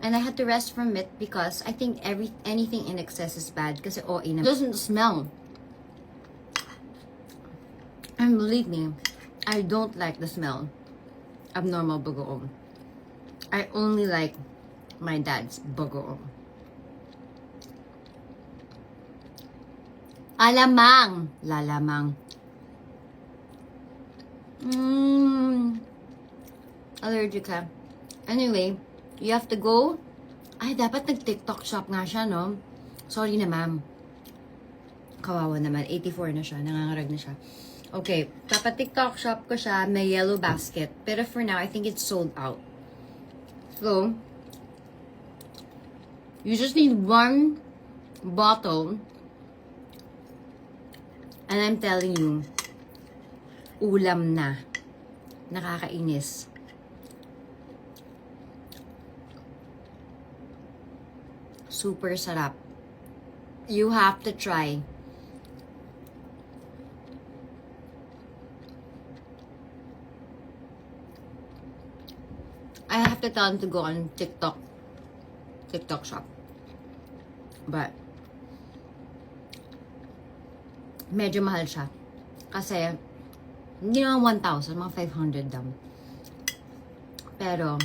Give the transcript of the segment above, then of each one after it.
And I had to rest from it because I think anything in excess is bad. Kasi OA na. It doesn't smell. And believe me, I don't like the smell of normal bagoong. I only like my dad's bagoong. Alamang. Lalamang. Allergic ka. Anyway, you have to go. Ay, dapat nag-TikTok shop nga siya, no? Sorry na, ma'am. Kawawa naman. 84 na siya. Nangangarag na siya. Okay. Papa-TikTok shop ko siya. May yellow basket. Pero for now, I think it's sold out. So, you just need one bottle. And I'm telling you, ulam na. Nakakainis. Super sarap. You have to try. I have to tell him to go on TikTok shop. But medyo mahal siya. Kasi hindi naman 1,000, mga 500 daw. Pero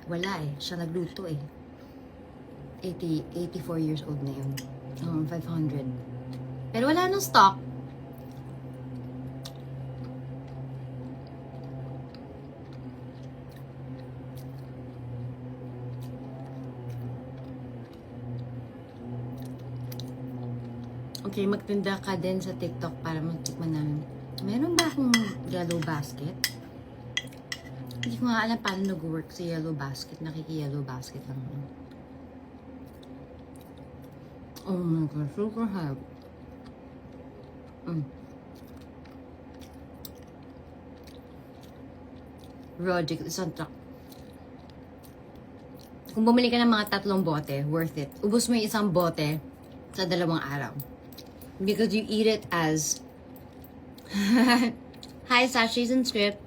wala eh. Siya nagluto eh. 84 years old na yun. 500. Pero wala nang stock. Okay, magtinda ka din sa TikTok para magtikman namin. Meron ba akong yellow basket? Hindi ko nga alam paano nag-work sa yellow basket. Nakiki-yellow basket lang. Oh my God, super hard. Rogic, isang truck. Kung bumili ka ng mga 3 bote, worth it. Ubus mo yung isang bote sa 2 araw. Because you eat it as... Hi, Sashis and Script.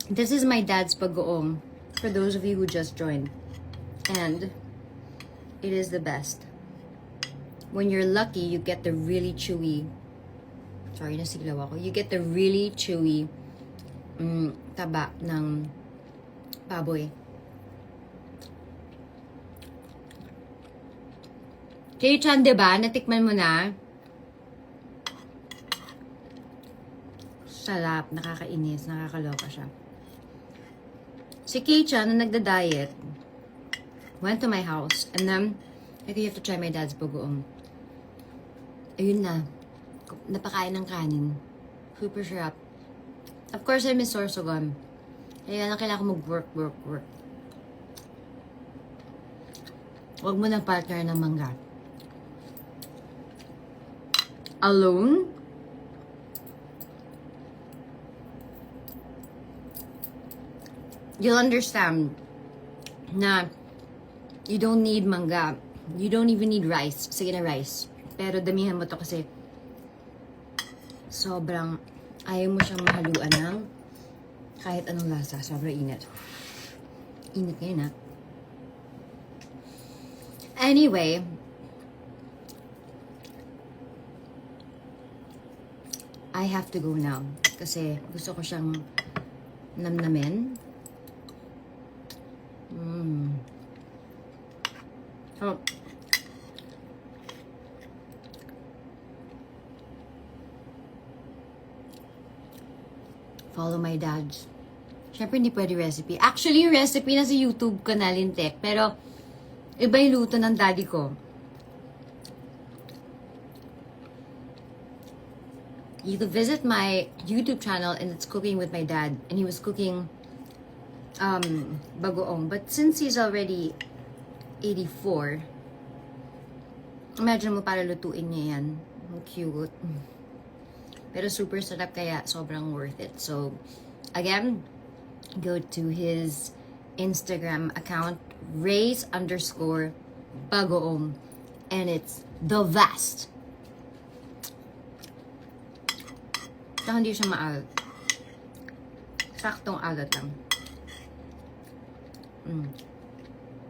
This is my dad's bagoong. For those of you who just joined. And it is the best. When you're lucky, you get the really chewy... Sorry, nasiglaw ako. You get the really chewy taba ng baboy. Kay-chan, diba? Natikman mo na? Sarap. Nakakainis. Nakakaloka siya. Si Kay-chan, na nagda-diet, went to my house. And then, I think you have to try my dad's bagoong. Ayun na. Napakain ng kanin. Super sarap. Of course, I miss sorsogon. Kaya lang kailangan ko mag-work. Huwag mo ng partner ng mangga. Alone? You'll understand na you don't need mangga. You don't even need rice. Sige na rice. Pero damihan mo to kasi sobrang ayaw mo siyang mahaluan ng kahit anong lasa. Sobrang init. Init ngayon, ha? Anyway, I have to go now. Kasi gusto ko siyang namnamin. So, follow my dad's. Siyempre, hindi pwede recipe. Actually, yung recipe na sa YouTube ko na Lintek. Pero, iba yung luto ng daddy ko. You could visit my YouTube channel and it's cooking with my dad. And he was cooking bagoong. But since he's already 84, imagine mo para lutuin niya yan. Cute. Pero super sarap kaya sobrang worth it. So, again, go to his Instagram account, Race_bagoong. And it's the best. Saka hindi siya maalat. Saktong alat lang.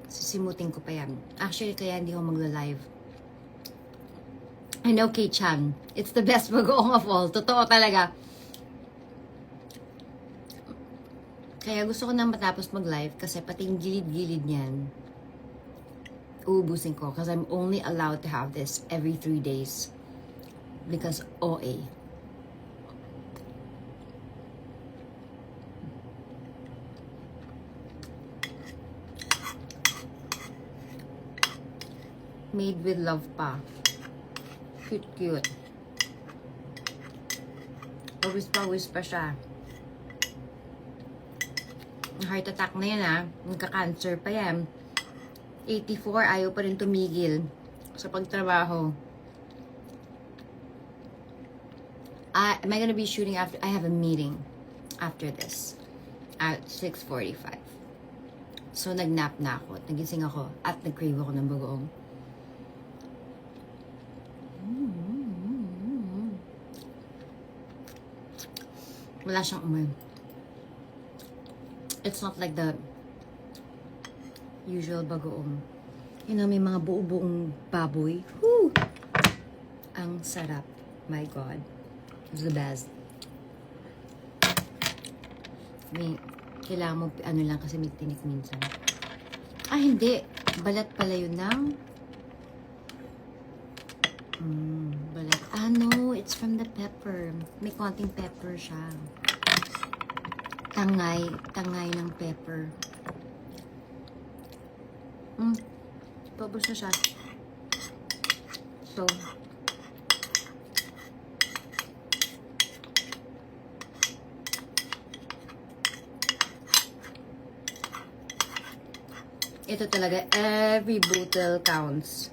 Sisimutin ko pa yan. Actually, kaya hindi ako magla-live. I know, Kay-chan. It's the best bagoong of all. Totoo talaga. Kaya gusto ko na matapos mag-live kasi pati yung gilid-gilid niyan, uubusin ko. Because I'm only allowed to have this every 3 days. Because OA. Made with love pa. Cute, cute. Pawis pa siya. Heart attack na yan Nagka-cancer pa yan. 84, ayaw pa rin tumigil sa pagtrabaho. Am I gonna be shooting after? I have a meeting after this at 6:45. So, nag-nap na ako. Nagising ako at nag-crave ako ng bagoong. Wala siyang umoy. It's not like the usual bagoong. You know, may mga buo-buong baboy. Woo! Ang sarap. My God. It's the best. Kailangan mo, ano lang kasi may tinik minsan. Hindi. Balat pala yun ng... balat. No. It's from the pepper. May konting pepper siya. Tangay ng pepper. Paubos na siya. So, ito talaga, every bottle counts.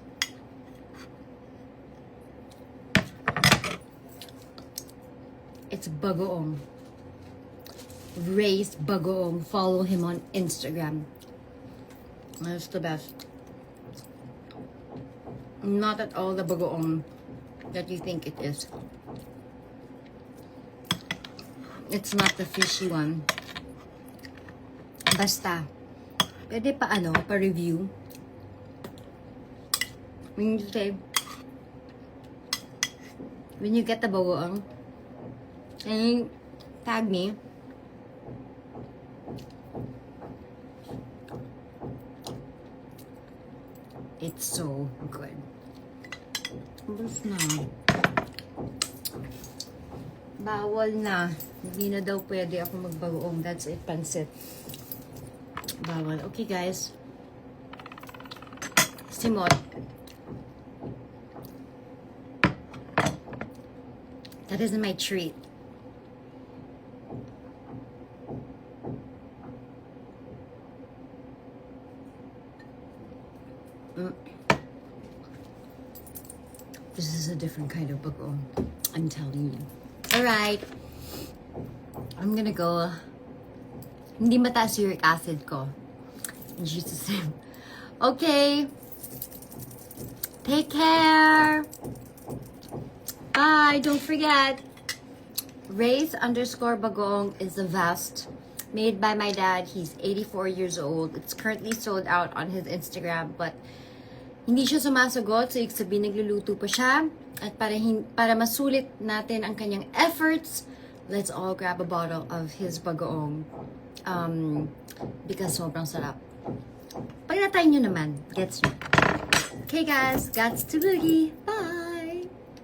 It's bagoong. Ray's Bagoong. Follow him on Instagram. That's the best. Not at all the bagoong that you think it is. It's not the fishy one. Basta. Pwede pa pa-review. When you get the bagoong, and tag me. It's so good. Ubus na. Bawal na. Hindi na daw pwede ako magbagoong. That's it, pansit. Bawal. Okay, guys. Simot. That isn't my treat. This is a different kind of bagoong. I'm telling you. Alright. I'm gonna go. Hindi mataas uric acid ko. In Jesus' name. Okay. Take care. Bye. Don't forget. Race_bagoong is a vest made by my dad. He's 84 years old. It's currently sold out on his Instagram, but hindi siya sumasagot, so ibig sabihin nagluluto pa siya. At para masulit natin ang kanyang efforts, let's all grab a bottle of his bagoong. Because sobrang sarap. Pag natry nyo naman, gets nyo. Okay guys, Gots to Boogie. Bye!